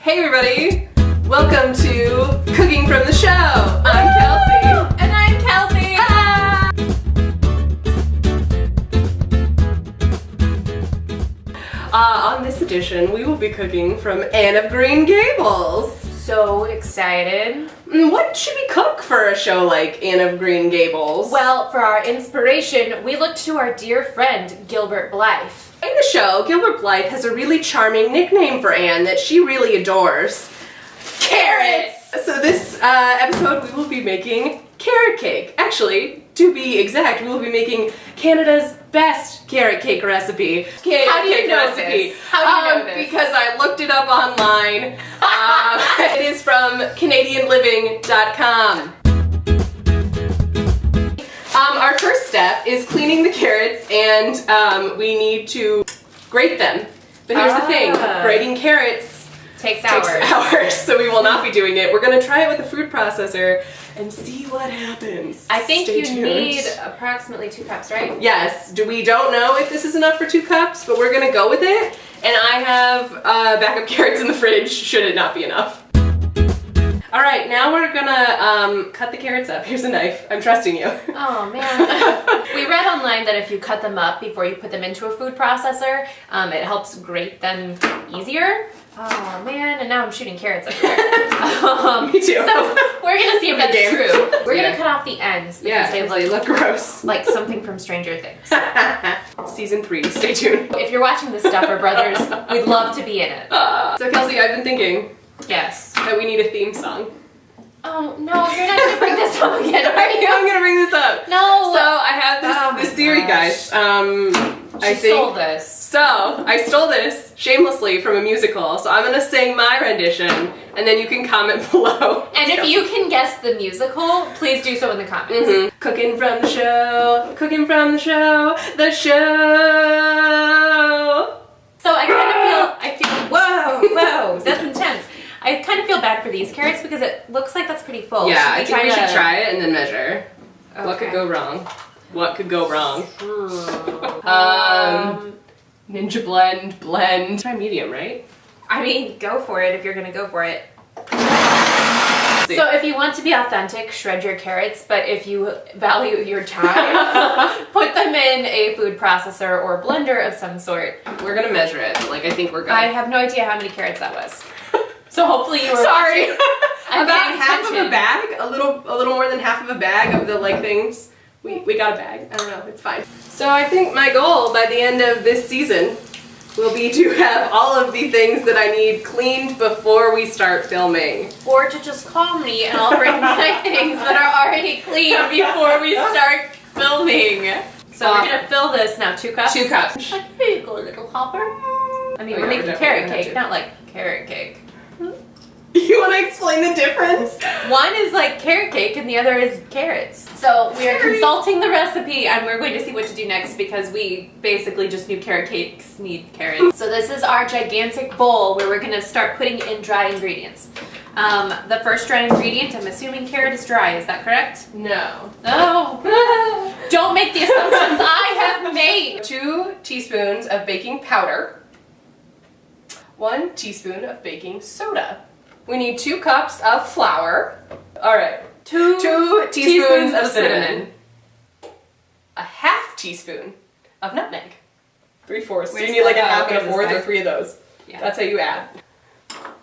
Hey everybody! Welcome to Cooking from the Show! I'm Kelsey. And I'm Kelsey! Ah! On this edition, we will be cooking from Anne of Green Gables. So excited. What should we cook for a show like Anne of Green Gables? Well, for our inspiration, we looked to our dear friend, Gilbert Blythe. In the show, Gilbert Blythe has a really charming nickname for Anne that she really adores. Carrots! So this episode we will be making carrot cake. Actually, to be exact, we will be making Canada's best carrot cake recipe. How do you know this? How do you know this? Because I looked it up online. It is from CanadianLiving.com. Our first step is cleaning the carrots, and we need to grate them. But here's the thing, grating carrots takes hours. So we will not be doing it. We're going to try it with a food processor and see what happens. I think Stay you tuned. need approximately 2 cups, right? Yes. We don't know if this is enough for 2 cups, but we're going to go with it. And I have backup carrots in the fridge, should it not be enough. All right, now we're gonna cut the carrots up. Here's a knife. I'm trusting you. Oh man. We read online that if you cut them up before you put them into a food processor, it helps grate them easier. Oh man, and now I'm shooting carrots everywhere. Me too. So we're gonna see if that's true. We're Yeah. gonna cut off the ends because Yeah, they look gross. like something from Stranger Things. Season 3, stay tuned. If you're watching the Stuffer Brothers, we'd love to be in it. So Kelsey, I've been thinking Yes. that we need a theme song. Oh no, you're not gonna bring this up again, are you? I'm gonna bring this up. No. So I have this theory, guys. I stole think this. so. I stole this shamelessly from a musical. So I'm gonna sing my rendition, and then you can comment below. And if you can guess the musical, please do so in the comments. Cooking from the show, cooking from the show, the show. So I feel, whoa, that's intense. I kind of feel bad for these carrots because it looks like that's pretty full. Yeah, I think we should try it and then measure. Okay. What could go wrong? What could go wrong? Ninja blend. Try medium, right? I mean, go for it if you're gonna go for it. So if you want to be authentic, shred your carrots, but if you value your time, put them in a food processor or blender of some sort. We're gonna measure it, but I think we're good. I have no idea how many carrots that was. So hopefully you were Sorry. I'm About paying half of attention. a bag, a little more than half of a bag of the things. We got a bag. I don't know, it's fine. So I think my goal by the end of this season will be to have all of the things that I need cleaned before we start filming. Or to just call me and I'll bring my things that are already clean before we start filming. So we're gonna fill this now, 2 cups? 2 cups. Here you go, little hopper. I mean, we're making carrot cake, not like carrot cake. You want to explain the difference? One is like carrot cake and the other is carrots. So we are consulting the recipe and we're going to see what to do next because we basically just knew carrot cakes need carrots. So this is our gigantic bowl where we're going to start putting in dry ingredients. The first dry ingredient, I'm assuming carrot is dry, is that correct? No. Oh. Don't make the assumptions I have made. 2 teaspoons of baking powder. 1 teaspoon of baking soda. We need 2 cups of flour. All right. 2 teaspoons of cinnamon. A half teaspoon of nutmeg. 3/4. So you need like a half and a fourth or 3 of those. Yeah. That's how you add.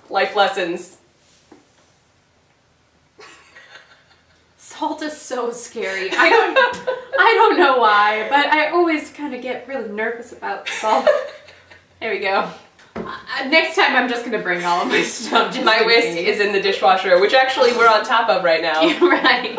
Life lessons. Salt is so scary. I don't know why, but I always kind of get really nervous about salt. There we go. Next time I'm just going to bring all of my stuff. My whisk is in the dishwasher, which actually we're on top of right now. Right.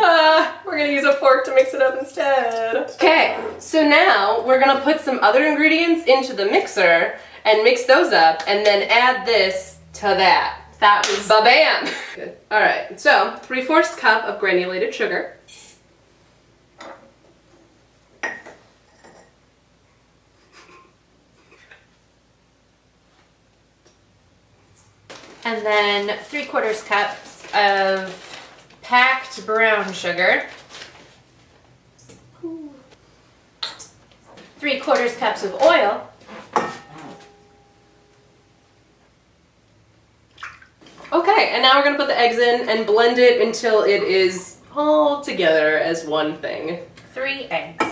We're going to use a fork to mix it up instead. Okay, so now we're going to put some other ingredients into the mixer and mix those up and then add this to that. That was Ba-bam! Good. All right, so 3/4 cup of granulated sugar. And then 3/4 cup of packed brown sugar. 3/4 cups of oil. Okay, and now we're gonna put the eggs in and blend it until it is all together as one thing. 3 eggs.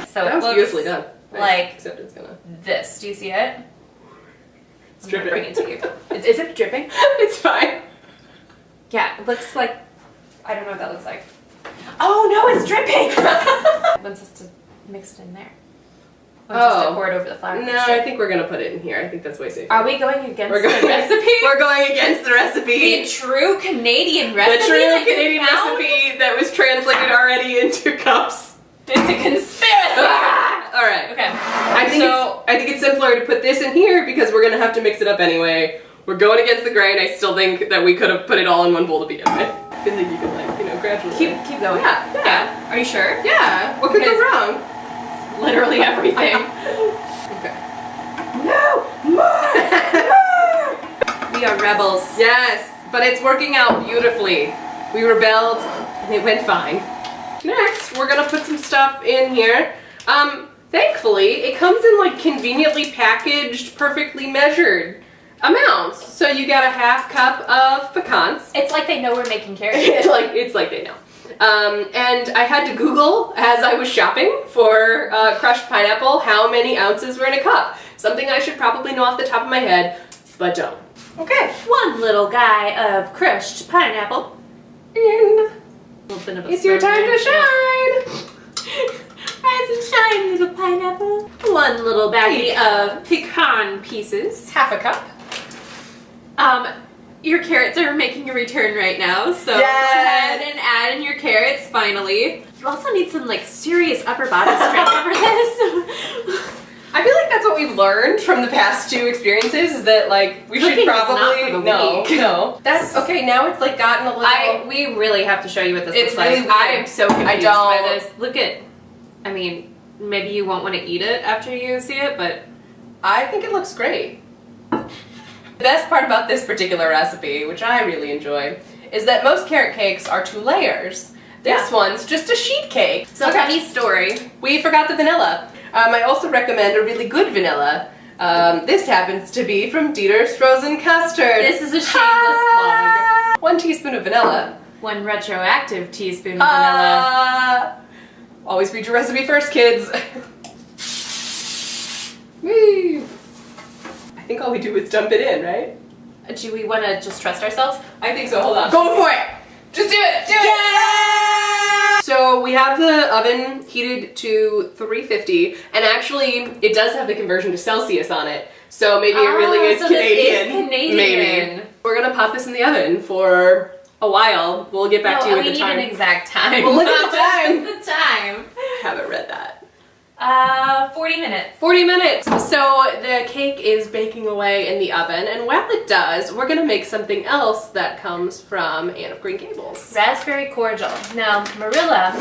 So that was beautifully done. Like except it's gonna. This. Do you see it? It's dripping. Bring it to you. Is it dripping? It's fine. Yeah, it looks like. I don't know what that looks like. Oh no, it's dripping! Wants us to mix it in there. Wants us to pour it over the flour. No, I think we're gonna put it in here. I think that's way safer. Are we going against the recipe? We're going against the recipe. The true Canadian recipe. The true Canadian recipe that was translated already into cups. It's a conspiracy. All right. Okay. I think it's simpler to put this in here because we're gonna have to mix it up anyway. We're going against the grain. I still think that we could have put it all in one bowl to begin with. I feel like you can gradually keep going. Yeah. Are you sure? Yeah. What could go wrong? Literally everything. Okay. No! More! We are rebels. Yes, but it's working out beautifully. We rebelled and it went fine. Next, we're gonna put some stuff in here. Thankfully, it comes in like conveniently packaged, perfectly measured amounts. So you got a ½ cup of pecans. It's like they know we're making carrots. It's like they know. And I had to Google as I was shopping for crushed pineapple how many ounces were in a cup. Something I should probably know off the top of my head, but don't. Okay. 1 little guy of crushed pineapple. And It's your time to shine. Rise and shine, little pineapple. 1 little baggie of pecan pieces. ½ cup. Your carrots are making a return right now, so go ahead and add in your carrots finally. You also need some like serious upper body strength for this. I feel like that's what we've learned from the past 2 experiences is that like we should probably no. That's okay. Now it's like gotten a little. We really have to show you what this looks really like. weird. I am so confused by this. Look at. I mean, maybe you won't want to eat it after you see it, but I think it looks great. The best part about this particular recipe, which I really enjoy, is that most carrot cakes are 2 layers. This one's just a sheet cake. So funny story. We forgot the vanilla. I also recommend a really good vanilla. This happens to be from Dieter's Frozen Custard. This is a shameless plug. 1 teaspoon of vanilla. 1 retroactive teaspoon of vanilla. Always read your recipe first, kids. Woo! I think all we do is dump it in, right? Do we want to just trust ourselves? I think so. Hold on. Go for it! Just do it! Do it! So we have the oven heated to 350, and actually it does have the conversion to Celsius on it. So maybe it really is Canadian. This is Canadian. Maybe. We're gonna pop this in the oven for a while. We'll get back to you with the time. We need an exact time. Well, look at the time. What's the time? I haven't read that. 40 minutes. 40 minutes. So the cake is baking away in the oven, and while it does, we're gonna make something else that comes from Anne of Green Gables. Raspberry cordial. Now, Marilla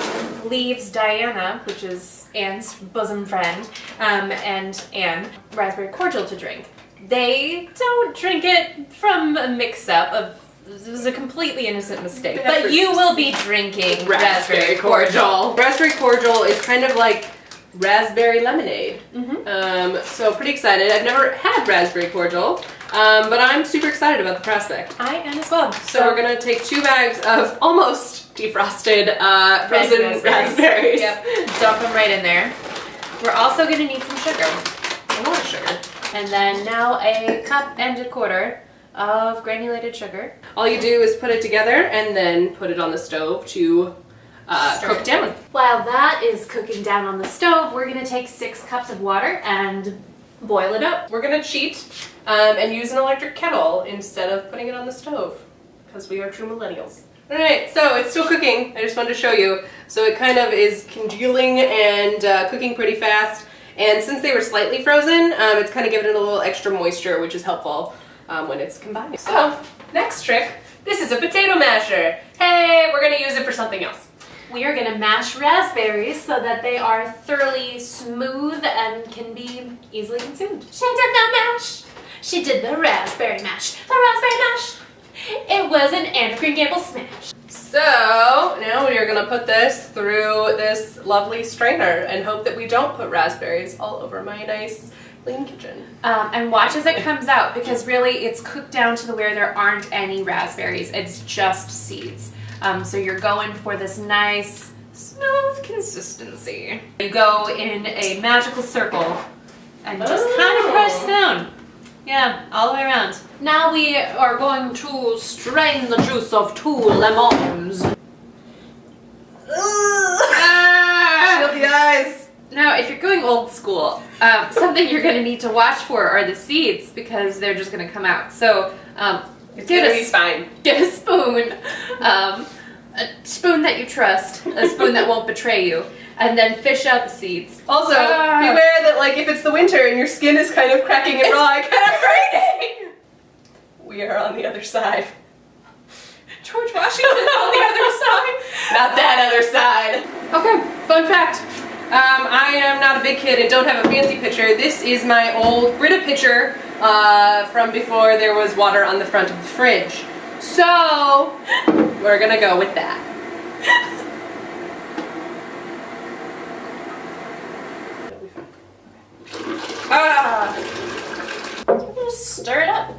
leaves Diana, which is Anne's bosom friend, and Anne, raspberry cordial to drink. They don't drink it from a mix-up of. It was a completely innocent mistake. But you will be drinking raspberry cordial. Raspberry cordial is kind of like raspberry lemonade. So pretty excited. I've never had raspberry cordial, but I'm super excited about the prospect. I am as well. So we're gonna take 2 bags of almost defrosted frozen raspberries. Yep, dump them right in there. We're also gonna need some sugar. A lot of sugar. And then now 1.25 cups of granulated sugar. All you do is put it together and then put it on the stove to cook down. While that is cooking down on the stove, we're gonna take 6 cups of water and boil it up. We're gonna cheat and use an electric kettle instead of putting it on the stove because we are true millennials. All right, so it's still cooking. I just wanted to show you. So it kind of is congealing and cooking pretty fast. And since they were slightly frozen, it's kind of giving it a little extra moisture, which is helpful when it's combined. So next trick, this is a potato masher. Hey, we're gonna use it for something else. We are gonna mash raspberries so that they are thoroughly smooth and can be easily consumed. She did the mash. She did the raspberry mash. The raspberry mash. It was an Anne of Green Gables smash. So now we are gonna put this through this lovely strainer and hope that we don't put raspberries all over my nice clean kitchen. And watch as it comes out, because really it's cooked down to where there aren't any raspberries. It's just seeds. So you're going for this nice, smooth consistency. You go in a magical circle and just kind of press down. Yeah, all the way around. Now we are going to strain the juice of 2 lemons. Shield the eyes. Now, if you're going old school, something you're going to need to watch for are the seeds, because they're just going to come out. So, It's gonna be fine. Get a spoon that you trust, a spoon that won't betray you, and then fish out the seeds. Also, beware that, like, if it's the winter and your skin is kind of cracking and raw, kind of crazy. We are on the other side. George Washington's on the other side. Not that other side. Okay, fun fact. I am not a big kid and don't have a fancy pitcher. This is my old Brita pitcher from before there was water on the front of the fridge. So, we're gonna go with that. Stir it up.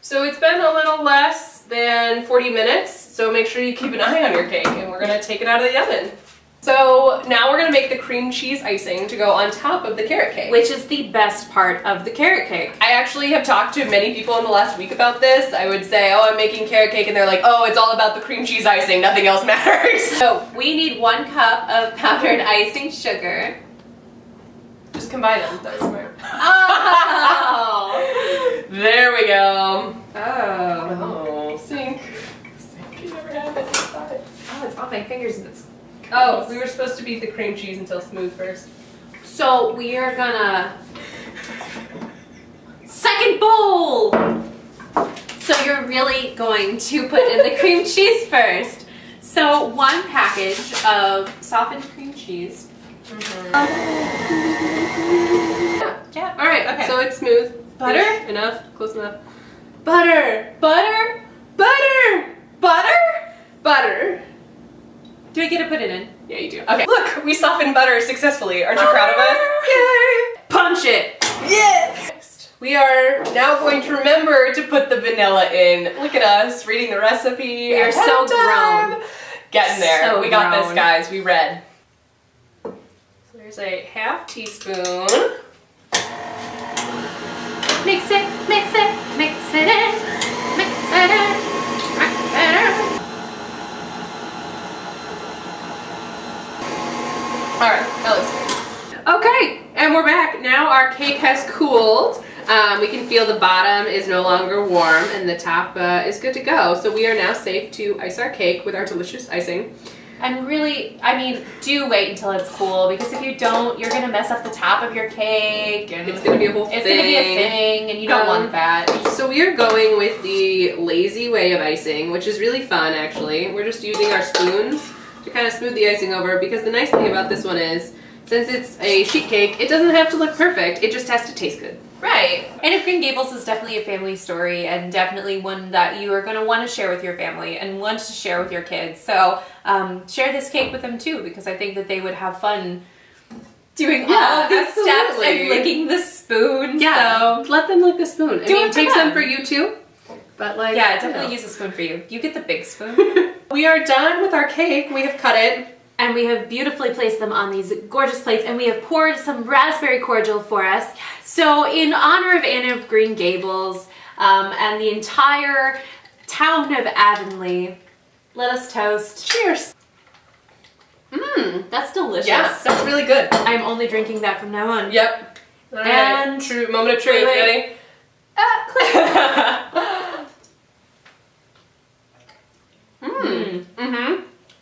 So it's been a little less than 40 minutes, so make sure you keep an eye on your cake, and we're gonna take it out of the oven. So now we're gonna make the cream cheese icing to go on top of the carrot cake. Which is the best part of the carrot cake. I actually have talked to many people in the last week about this. I would say, oh, I'm making carrot cake, and they're like, oh, it's all about the cream cheese icing, nothing else matters. So we need 1 cup of powdered icing sugar. Just combine them, that's smart. Oh! There we go. Oh. Sink. You never have it. Oh, it's on my fingers and it's... Oh, we were supposed to beat the cream cheese until smooth first. So we are gonna... Second bowl! So you're really going to put in the cream cheese first. So 1 package of softened cream cheese. Yeah. All right. Okay. So it's smooth. Butter? Ish. Enough. Close enough. Butter. Butter? Butter. Butter? Butter. Do I get to put it in? Yeah, you do. Okay. Look, we softened butter successfully. Aren't you proud of us? Yay! Punch it! Yeah. We are now going to remember to put the vanilla in. Look at us reading the recipe. We are so grown. Getting there. So we got this, grown. guys. We read. There's a ½ teaspoon. Mix it, mix it, mix it in, mix it in, mix it in. Alright, that looks good. Okay, and we're back. Now our cake has cooled. We can feel the bottom is no longer warm and the top is good to go. So we are now safe to ice our cake with our delicious icing. And really, I mean, do wait until it's cool, because if you don't, you're gonna mess up the top of your cake, and It's gonna be a whole thing. it's gonna be a thing, and you don't want that. So we are going with the lazy way of icing, which is really fun actually. We're just using our spoons to kind of smooth the icing over, because the nice thing about this one is, since it's a sheet cake, it doesn't have to look perfect, it just has to taste good. Right. Anne of Green Gables is definitely a family story, and definitely one that you are going to want to share with your family and want to share with your kids. So share this cake with them too, because I think that they would have fun doing all of these steps and licking the spoon. Yeah, so let them lick the spoon. I mean, it for take them. some for you too. But like, Yeah, definitely use a spoon for you. You get the big spoon. We are done with our cake. We have cut it. And we have beautifully placed them on these gorgeous plates, and we have poured some raspberry cordial for us. So in honor of Anne of Green Gables and the entire town of Avonlea, let us toast. Cheers. That's delicious. Yeah, that's really good. I'm only drinking that from now on. Yep. All right. And true moment of truth. wait. Ready?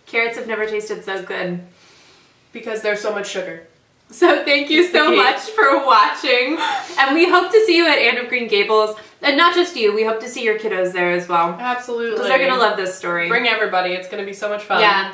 Carrots have never tasted so good. Because there's so much sugar. So thank you so much for watching. And we hope to see you at Anne of Green Gables. And not just you, we hope to see your kiddos there as well. Absolutely. Because they're going to love this story. Bring everybody. It's going to be so much fun. Yeah.